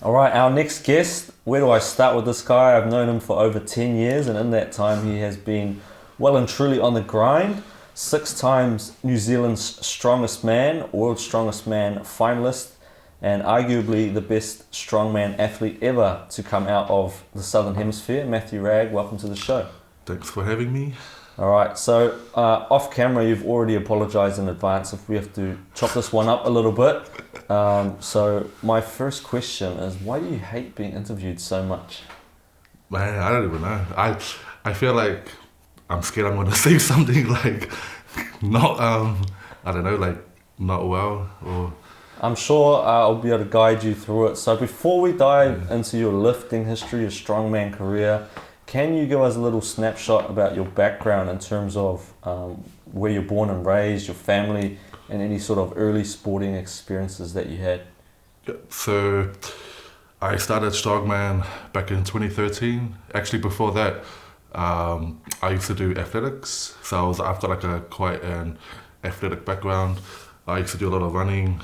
All right, our next guest, where do I start with this guy? I've known him for over 10 years, and in that time he has been well and truly on the grind. 6 times New Zealand's strongest man, world's strongest man finalist, and arguably the best strongman athlete ever to come out of the Southern Hemisphere. Mathew Ragg, welcome to the show. Thanks for having me. All right, so off camera, you've already apologized in advance if we have to chop this one up a little bit. So my first question is, why do you hate being interviewed so much? Man, I don't even know. I feel like I'm scared I'm going to say something like not, I don't know, like not well or... I'm sure I'll be able to guide you through it. So before we dive into your lifting history, your strongman career, can you give us a little snapshot about your background in terms of where you're born and raised, your family, and any sort of early sporting experiences that you had? Yeah, so I started Strongman back in 2013. Actually, before that, I used to do athletics. So I've got like quite an athletic background. I used to do a lot of running,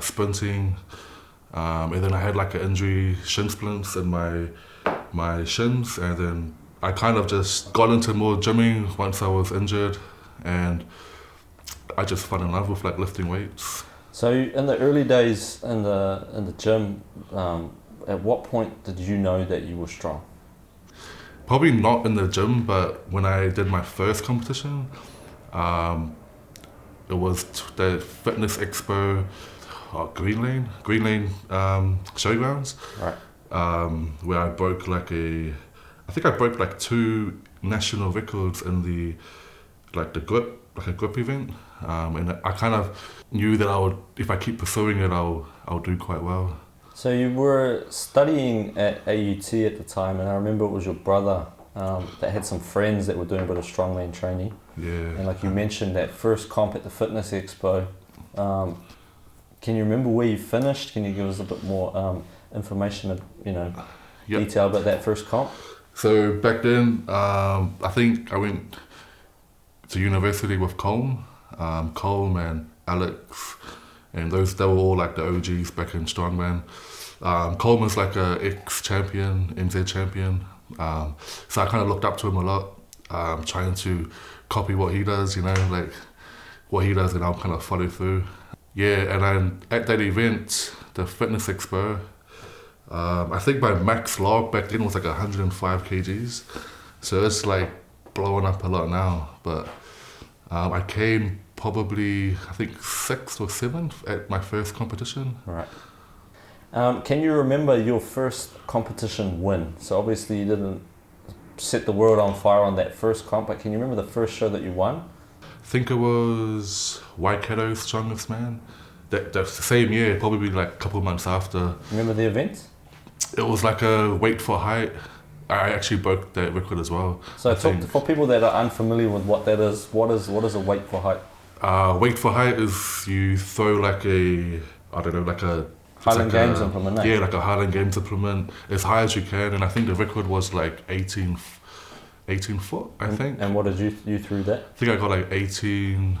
sprinting, and then I had like an injury, shin splints in my shins, and then I kind of just got into more gymming once I was injured, and I just fell in love with like lifting weights. So in the early days in the gym, at what point did you know that you were strong? Probably not in the gym, but when I did my first competition, it was the Fitness Expo, Green Lane showgrounds. Right. Where I broke I think I broke like 2 national records in the grip event, and I kind of knew that if I keep pursuing it, I'll do quite well. So you were studying at AUT at the time, and I remember it was your brother that had some friends that were doing a bit of strongman training. Yeah. And like you mentioned, that first comp at the Fitness Expo, can you remember where you finished? Can you give us a bit more information, detail about that first comp? So back then, I think I went to university with Colm and Alex, and they were all like the OGs back in Strongman. Colm is like a ex-champion, NZ champion, so I kind of looked up to him a lot, trying to copy what he does, like what he does, and I'll kind of follow through. Yeah, and then at that event, the Fitness Expo, I think my max log back then was like 105 kgs, so it's like blowing up a lot now, but I came probably, I think 6th or 7th at my first competition. Right. Can you remember your first competition win? So obviously you didn't set the world on fire on that first comp, but can you remember the first show that you won? I think it was Waikato's Strongest Man. That's the same year, probably like a couple of months after. Remember the event? It was like a weight for height. I actually broke that record as well. So for people that are unfamiliar with what that is, what is a weight for height? Weight for height is you throw like a Highland Games implement, eh? Yeah, like a Highland Games implement as high as you can, and I think the record was like 18 foot, I think. And what did you threw that? I think I got like 18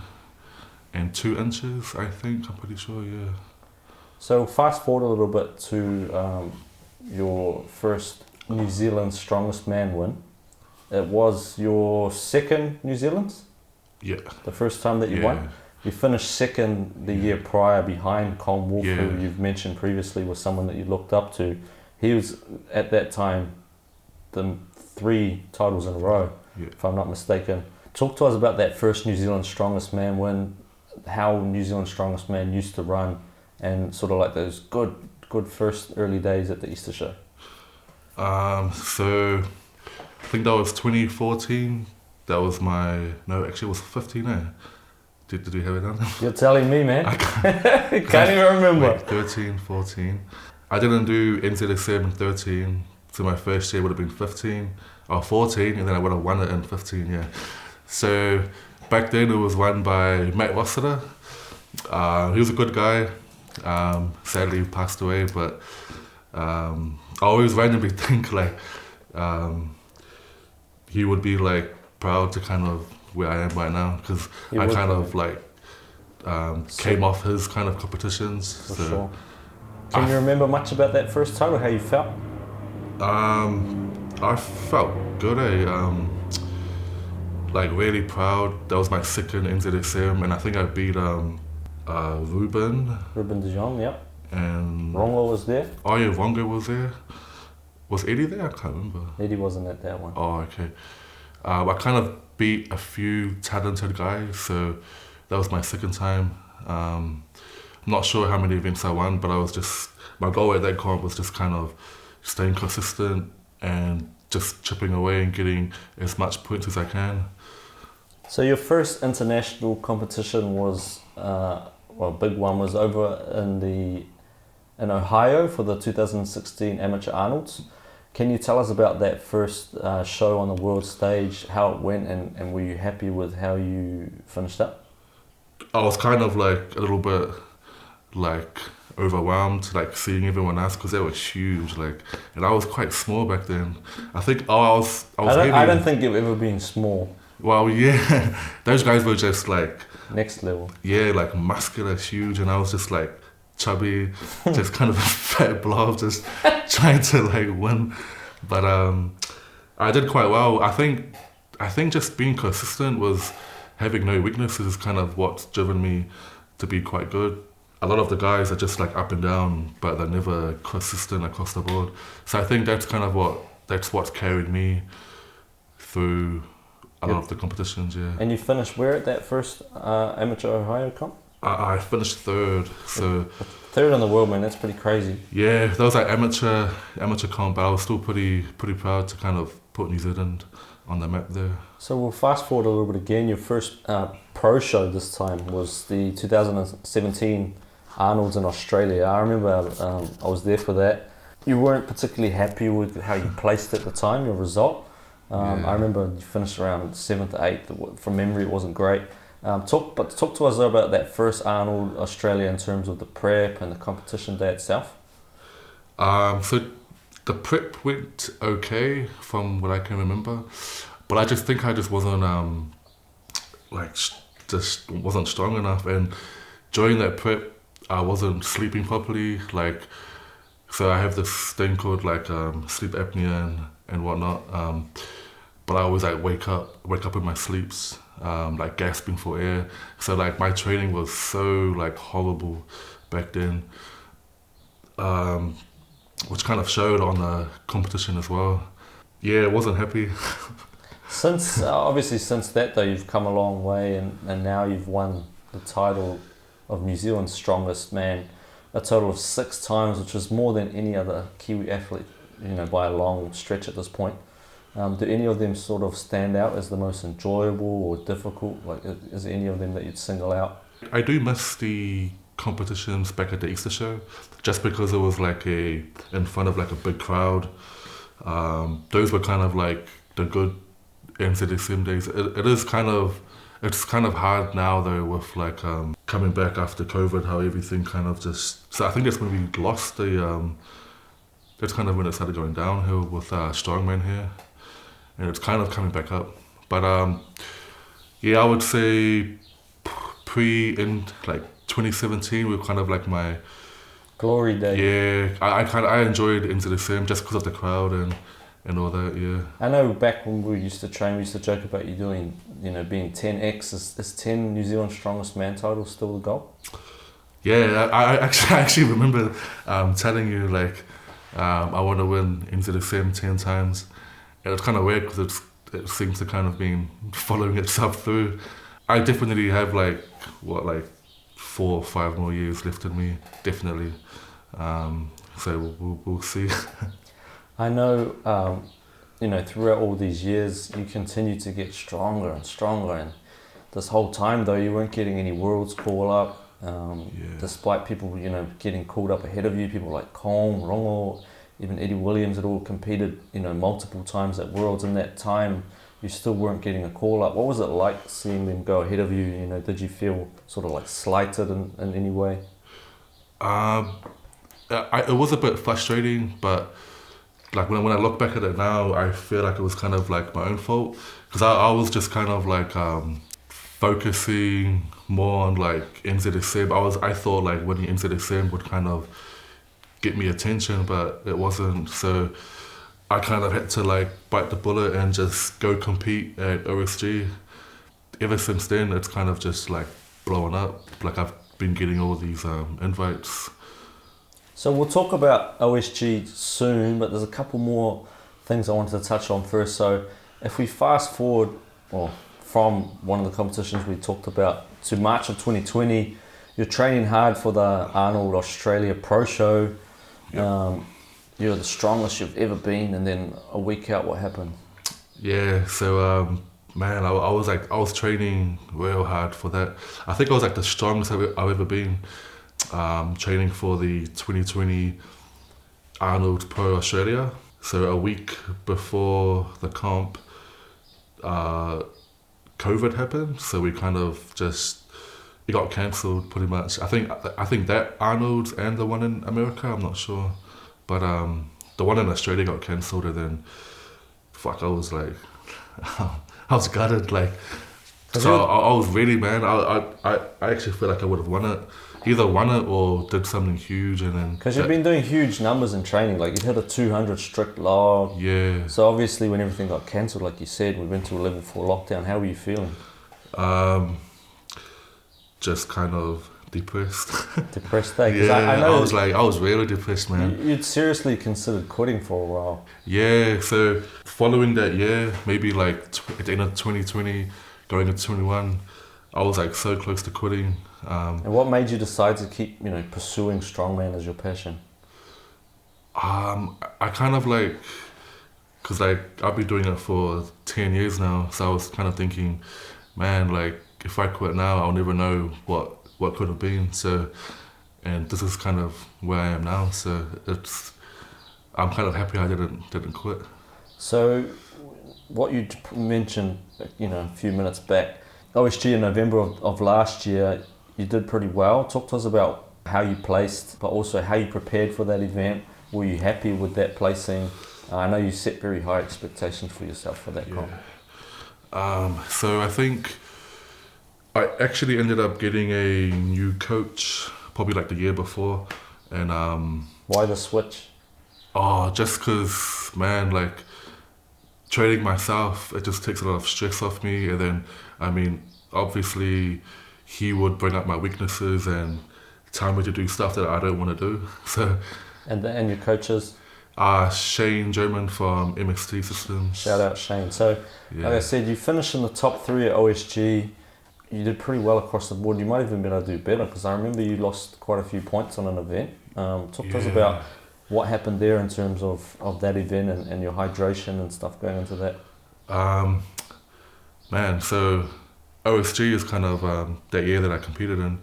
and 2 inches, I think, I'm pretty sure, yeah. So fast forward a little bit to your first New Zealand Strongest Man win. It was your second New Zealand's? Yeah. The first time that you won? You finished second the year prior behind Colm Wolf, who you've mentioned previously was someone that you looked up to. He was, at that time, the 3 titles in a row, if I'm not mistaken. Talk to us about that first New Zealand Strongest Man win, how New Zealand Strongest Man used to run, and sort of like those good first early days at the Easter show. So I think that was 2014. That was it was 15, eh? Did we have it down? You're telling me, man. I can't even remember. Like 13, 14. I didn't do NZSM in 13, so my first year would have been 15 or 14, and then I would have won it in 15, yeah. So back then it was won by Matt Rossiter. He was a good guy. Sadly he passed away, but I always randomly think like he would be like proud to kind of where I am right now, because I kind of like came off his kind of competitions. For sure. Can you remember much about that first title, how you felt? I felt good. Like really proud. That was my second NZSM, and I think I beat Ruben. Ruben de Jong, yep. And Rongo was there? Oh yeah, Rongo was there. Was Eddie there? I can't remember. Eddie wasn't at that one. Oh, okay. I kind of beat a few talented guys, so that was my second time. I'm not sure how many events I won, but my goal at that comp was just kind of staying consistent and just chipping away and getting as much points as I can. So your first international competition was, big one, was over in Ohio for the 2016 Amateur Arnolds. Can you tell us about that first show on the world stage, how it went, and were you happy with how you finished up? I was kind of like a little bit like overwhelmed, like seeing everyone else because they were huge, like, and I was quite small back then. I think I don't think you've ever been small. Well, yeah, those guys were just like next level. Yeah, like muscular, huge, and I was just like chubby, just kind of a fat blob, just trying to like win. But I did quite well. I think just being consistent was having no weaknesses is kind of what's driven me to be quite good. A lot of the guys are just like up and down, but they're never consistent across the board. So I think that's kind of what's carried me through a lot of the competitions, yeah. And you finished where at that first Amateur Ohio comp? I finished third, so... Third in the world, man, that's pretty crazy. Yeah, that was like amateur comp, but I was still pretty proud to kind of put New Zealand on the map there. So we'll fast forward a little bit again. Your first pro show this time was the 2017 Arnold's in Australia. I remember I was there for that. You weren't particularly happy with how you placed at the time, your result. I remember you finished around 7th, 8th. From memory, it wasn't great. Talk to us about that first Arnold Australia in terms of the prep and the competition day itself. So the prep went okay from what I can remember, but I just think I just wasn't wasn't strong enough. And during that prep, I wasn't sleeping properly. Like, so I have this thing called like sleep apnea and whatnot. But I always like wake up in my sleeps, like gasping for air. So like my training was so like horrible back then, which kind of showed on the competition as well. Yeah, I wasn't happy. Since that though, you've come a long way, and now you've won the title of New Zealand's strongest man a total of 6 times, which is more than any other Kiwi athlete, by a long stretch at this point. Do any of them sort of stand out as the most enjoyable or difficult? Like, is there any of them that you'd single out? I do miss the competitions back at the Easter show, just because it was like in front of like a big crowd. Those were kind of like the good NZSM days. It's kind of hard now though with like coming back after COVID, how everything kind of just. So I think that's when we lost that's kind of when it started going downhill with Strongman here. And it's kind of coming back up. But I would say in like 2017 were kind of like my glory day. Yeah, I enjoyed NZSM just because of the crowd and all that, yeah. I know back when we used to train, we used to joke about you doing, being 10x. Is 10 New Zealand strongest man title still the goal? Yeah, I actually remember telling you like I want to win NZSM 10 times. And it's kind of weird because it seems to kind of been following itself through. I definitely have like 4 or 5 more years left in me, definitely. So we'll see. I know, throughout all these years, you continue to get stronger and stronger. And this whole time though, you weren't getting any worlds call up. Despite people, getting called up ahead of you, people like Colm, Rongo, even Eddie Williams had all competed, multiple times at Worlds. In that time, you still weren't getting a call up. What was it like seeing them go ahead of you? Did you feel sort of like slighted in any way? It was a bit frustrating, but like when I look back at it now, I feel like it was kind of like my own fault, because I was just kind of like focusing more on like NZSM. I thought like winning NZSM would kind of get me attention, but it wasn't. So I kind of had to like bite the bullet and just go compete at OSG. Ever since then, it's kind of just like blowing up. Like I've been getting all these invites. So we'll talk about OSG soon, but there's a couple more things I wanted to touch on first. So if we fast forward, from one of the competitions we talked about to March of 2020, you're training hard for the Arnold Australia Pro Show. Yep. You're the strongest you've ever been, and then a week out, what happened? Yeah, so man, I was training real hard for that. I think I was like the strongest I've ever been. Training for the 2020 Arnold Pro Australia. So a week before the comp, COVID happened. So we kind of it got cancelled pretty much. I think that Arnold and the one in America, I'm not sure, but the one in Australia got cancelled, and then I was like, I was gutted, like. So I was ready, man. I actually feel like I would have won it. Either won it or did something huge, and then... Because you've been doing huge numbers in training, like you hit a 200 strict log. Yeah. So obviously when everything got cancelled, like you said, we went to a level 4 lockdown. How were you feeling? Just kind of depressed. Depressed, eh? Yeah, I was really depressed, man. You'd seriously considered quitting for a while. Yeah, so following that year, maybe like at the end of 2020, going into 21, I was like so close to quitting. And what made you decide to keep, pursuing strongman as your passion? I kind of like, because like I've been doing it for 10 years now, so I was kind of thinking, man, like if I quit now, I'll never know what could have been. So, and this is kind of where I am now. So I'm kind of happy I didn't quit. So, what you mentioned, a few minutes back, OSG in November of last year, you did pretty well. Talk to us about how you placed, but also how you prepared for that event. Were you happy with that placing? I know you set very high expectations for yourself for that comp. So I think I actually ended up getting a new coach probably like the year before, and why the switch? Just because, man, like training myself, it just takes a lot of stress off me, and then obviously he would bring up my weaknesses and tell me to do stuff that I don't want to do. So. And your coaches? Shane German from MXT Systems. Shout out Shane. So, Like I said, you finished in the top 3 at OSG. You did pretty well across the board. You might even be able to do better, because I remember you lost quite a few points on an event. Talk to us about what happened there in terms of that event and your hydration and stuff going into that. So OSG is kind of that year that I competed in.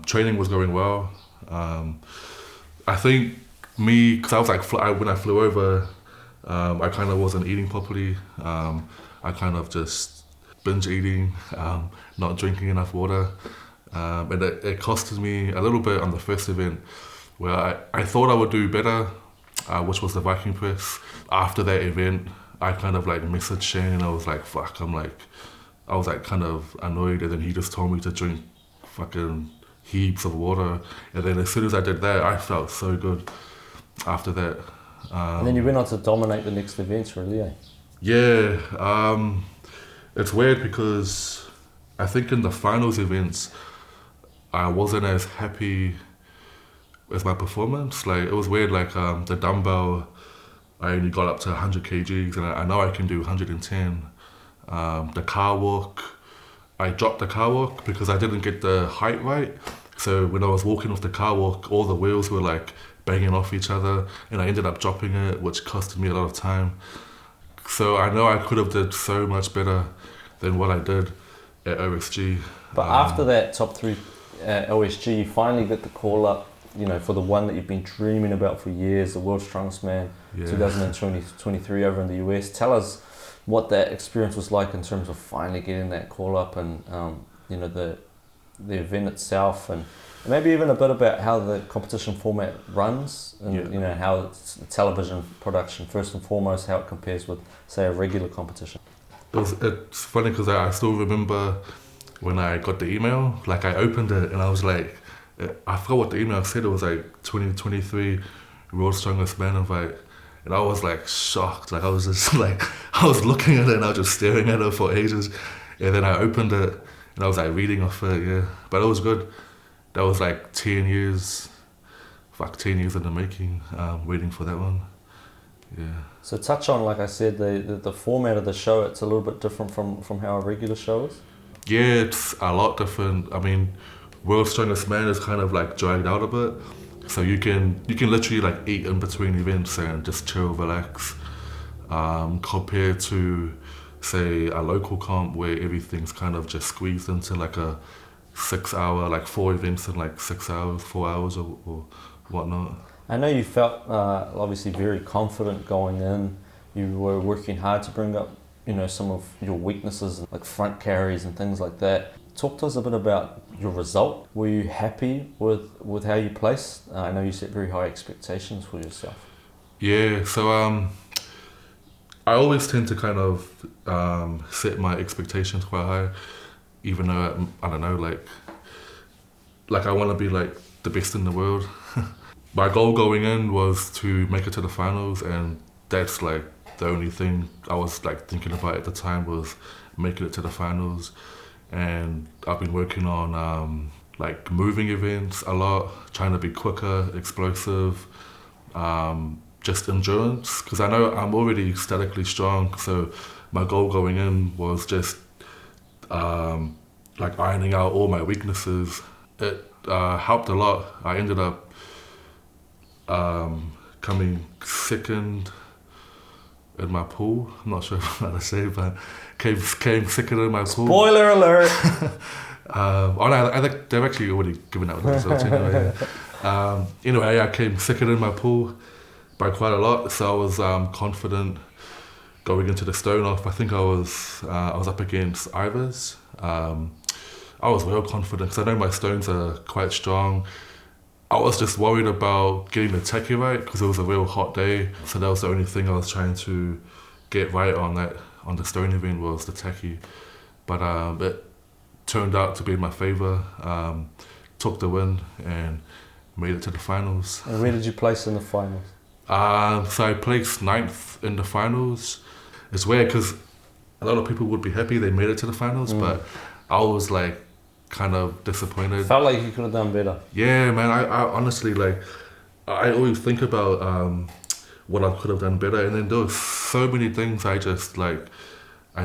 Training was going well. I think because I was like, when I flew over, I kind of wasn't eating properly. I kind of just binge eating, not drinking enough water. And it costed me a little bit on the first event, where I thought I would do better, which was the Viking press. After that event, I kind of like messaged Shane, and I was like, fuck, I was like kind of annoyed, and then he just told me to drink fucking heaps of water, and then as soon as I did that, I felt so good after that. And then you went on to dominate the next events, really, eh? Yeah, it's weird because I think in the finals events, I wasn't as happy with my performance. Like, it was weird, like the dumbbell, I only got up to 100 kgs, and I know I can do 110. The car walk, I dropped the car walk because I didn't get the height right. So when I was walking off the car walk, all the wheels were like banging off each other, and I ended up dropping it, which costed me a lot of time. So I know I could have did so much better than what I did at OSG. But after that top 3 at OSG, you finally get the call up, for the one that you've been dreaming about for years, the World's Strongest Man, 2023 over in the US. Tell us what that experience was like in terms of finally getting that call up, and the event itself, and maybe even a bit about how the competition format runs, and how it's television production first and foremost, how it compares with, say, a regular competition. It's funny because I still remember when I got the email. Like, I opened it and I was like, I forgot what the email said. It was like 2023 World's Strongest Man invite. And I was like shocked. Like I was just like, I was looking at it and I was just staring at it for ages. And then I opened it and I was like reading off it, yeah. But it was good. That was like 10 years in the making, waiting for that one. Yeah. So touch on, like I said, the format of the show. It's a little bit different from how a regular show is. Yeah, it's a lot different. I mean, World's Strongest Man is kind of like dragged out a bit. So you can literally like eat in between events and just chill, relax. Compared to, say, a local comp where everything's kind of just squeezed into like a 6 hour, like 4 events in like 6 hours, 4 hours or whatnot. I know you felt obviously very confident going in. You were working hard to bring up, some of your weaknesses like front carries and things like that. Talk to us a bit about your result. Were you happy with how you placed? I know you set very high expectations for yourself. Yeah, so I always tend to kind of set my expectations quite high, even though I don't know, like I want to be like the best in the world. My goal going in was to make it to the finals, and that's like the only thing I was like thinking about at the time was making it to the finals. And I've been working on like moving events a lot, trying to be quicker, explosive, just endurance, because I know I'm already statically strong, so my goal going in was just like ironing out all my weaknesses. It helped a lot. I ended up coming second in my pool. I'm not sure if I'm allowed to say, but came second in my pool. Spoiler alert! I think they've actually already given out the results anyway. Anyway, I came second in my pool by quite a lot, so I was confident going into the stone off. I think I was up against Ivers. I was real confident because I know my stones are quite strong. I was just worried about getting the techie right because it was a real hot day. So that was the only thing I was trying to get right on the stone event was the techie. But it turned out to be in my favour. Took the win and made it to the finals. And where did you place in the finals? So I placed 9th in the finals. It's weird because a lot of people would be happy they made it to the finals, but I was like kind of disappointed. Felt like you could have done better. Yeah, man. I honestly I always think about what I could have done better, and then there were so many things I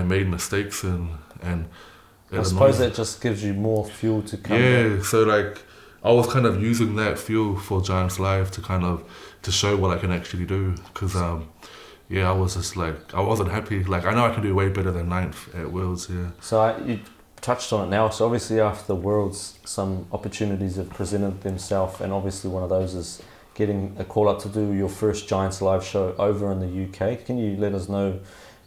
made mistakes in, and I suppose that just gives you more fuel to come. Yeah, so I was kind of using that fuel for Giants Live to show what I can actually do, because I was just I wasn't happy. I know I can do way better than 9th at Worlds. Yeah. So you touched on it now. So obviously after the Worlds, some opportunities have presented themselves, and obviously one of those is getting a call up to do your first Giants Live show over in the UK. Can you let us know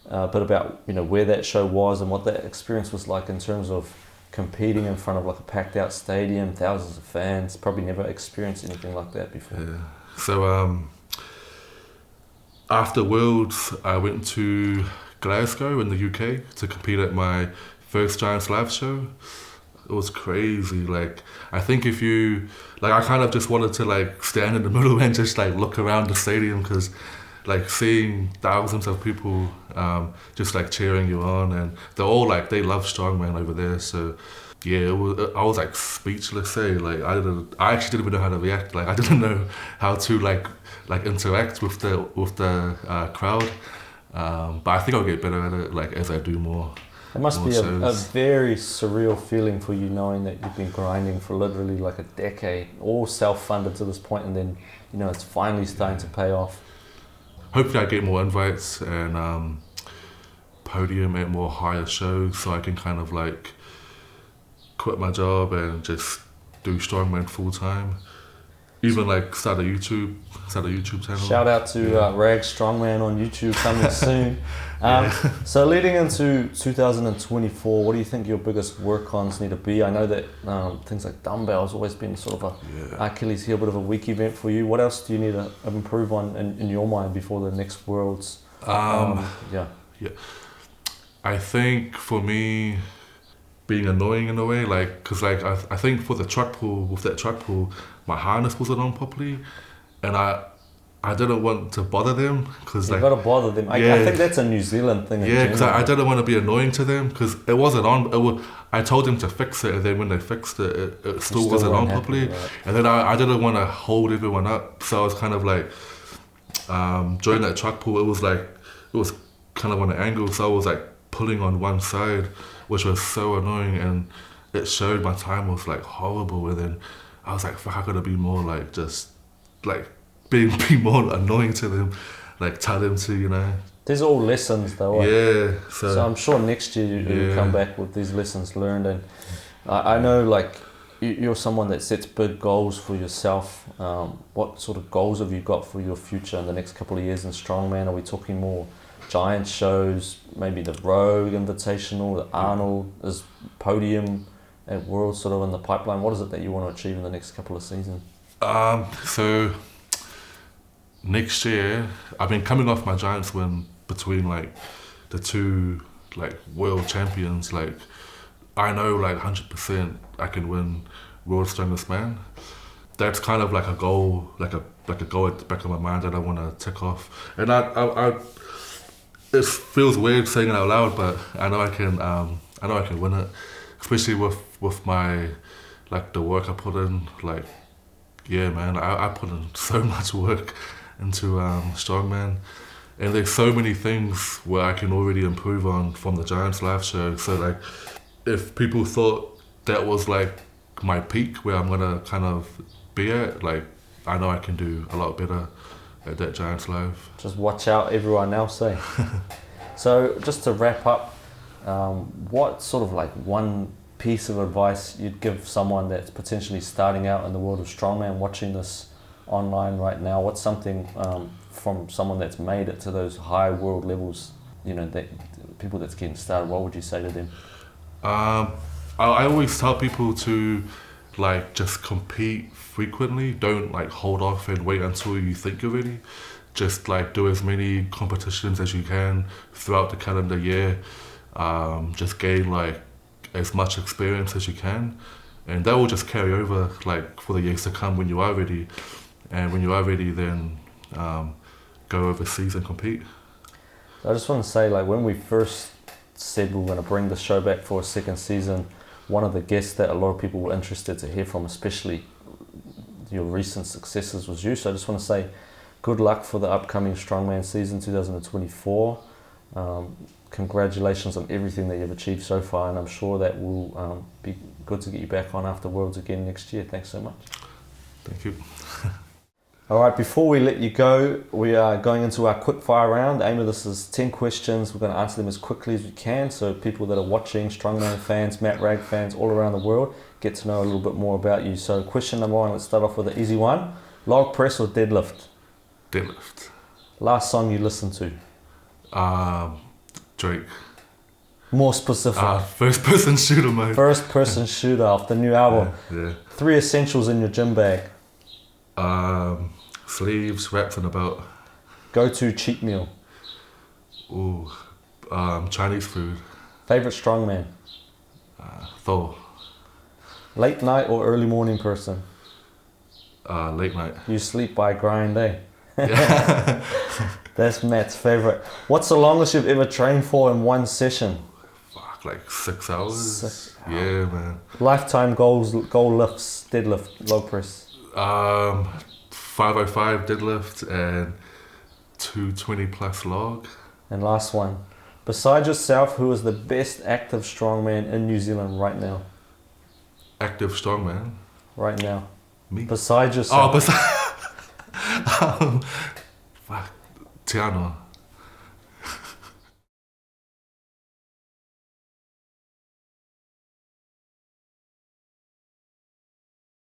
a bit about where that show was and what that experience was like in terms of competing in front of a packed out stadium, thousands of fans? Probably never experienced anything like that before. Yeah. So after Worlds, I went to Glasgow in the UK to compete at my first Giants Live show. It was crazy. I think if you I kind of just wanted to stand in the middle and just look around the stadium, because seeing thousands of people just cheering you on, and they're all they love Strongman over there. So yeah, I was speechless. I actually didn't even know how to react. I didn't know how to interact with the crowd. But I think I'll get better at it as I do more. It must be a very surreal feeling for you, knowing that you've been grinding for literally a decade, all self-funded to this point, and then it's finally starting to pay off. Hopefully I get more invites and podium at more higher shows, so I can kind of quit my job and just do Strongman full time. Even start a YouTube channel. Shout out to Ragg Strongman on YouTube coming soon. So leading into 2024, what do you think your biggest work-ons need to be? I know that things like dumbbells always been sort of a Achilles heel, bit of a weak event for you. What else do you need to improve on in your mind before the next Worlds? I think for me, being annoying in a way, like, because like I think for the truck pull, with that truck pull, my harness wasn't on properly, and I didn't want to bother them because You've got to bother them. I think that's a New Zealand thing. Yeah, because I didn't want to be annoying to them because it wasn't on. I told them to fix it, and then when they fixed it, it still wasn't on properly. Right. And then I didn't want to hold everyone up, so I was kind of like, during that truck pull, it was kind of on an angle, so I was like pulling on one side, which was so annoying, and it showed my time was like horrible. And then I was like, fuck, I gotta be more like just like be more annoying to them, like tell them to, you know. There's all lessons though. Yeah. So I'm sure next year you come back with these lessons learned, and I know like you're someone that sets big goals for yourself. What sort of goals have you got for your future in the next couple of years in Strongman? Are we talking more giant shows, maybe the Rogue Invitational, the Arnold, is podium at Worlds sort of in the pipeline? What is it that you want to achieve in the next couple of seasons? So next year, I've been coming off my Giants win between like the two like world champions. Like I know like 100% I can win World's Strongest Man. That's kind of like a goal, like a goal at the back of my mind that I want to tick off. And I it feels weird saying it out loud, but I know I can win it, especially with my like the work I put in. Like, yeah, man, I put in so much work into Strongman, and there's so many things where I can already improve on from the Giants live show. So like, if people thought that was like my peak where I'm gonna kind of be at, like I know I can do a lot better at that Giants live. Just watch out, everyone else, eh? So just to wrap up, what sort of like one piece of advice you'd give someone that's potentially starting out in the world of Strongman, watching this online right now? What's something from someone that's made it to those high world levels, you know, that people that's getting started, what would you say to them? I always tell people to like just compete frequently. Don't like hold off and wait until you think you're ready. Just like do as many competitions as you can throughout the calendar year. Just gain like as much experience as you can, and that will just carry over like for the years to come when you are ready. And when you are ready, then go overseas and compete. I just want to say, like, when we first said we were going to bring the show back for a second season, one of the guests that a lot of people were interested to hear from, especially your recent successes, was you. So I just want to say good luck for the upcoming Strongman season 2024. Congratulations on everything that you've achieved so far, and I'm sure that will be good to get you back on after Worlds again next year. Thanks so much. Thank you. All right, before we let you go, we are going into our quick fire round. The aim of this is 10 questions. We're going to answer them as quickly as we can, so people that are watching, Strongman fans, Matt Ragg fans all around the world, get to know a little bit more about you. So question number one, let's start off with an easy one. Log press or deadlift? Deadlift. Last song you listened to? Drake. More specific. First person shooter mode. First person shooter off the new album. Yeah. 3 essentials in your gym bag? Sleeves, wraps and a belt. Go-to cheat meal? Ooh, Chinese food. Favorite strongman? Thor. Late night or early morning person? Late night. You sleep by grind, eh? Yeah. That's Matt's favorite. What's the longest you've ever trained for in one session? Fuck, like 6 hours. 6 hours. Yeah, man. Lifetime goal lifts, deadlift, log press? 505 deadlift and 220 plus log. And last one. Besides yourself, who is the best active strongman in New Zealand right now? Active strongman? Right now. Me? Besides yourself. Fuck. Tiano.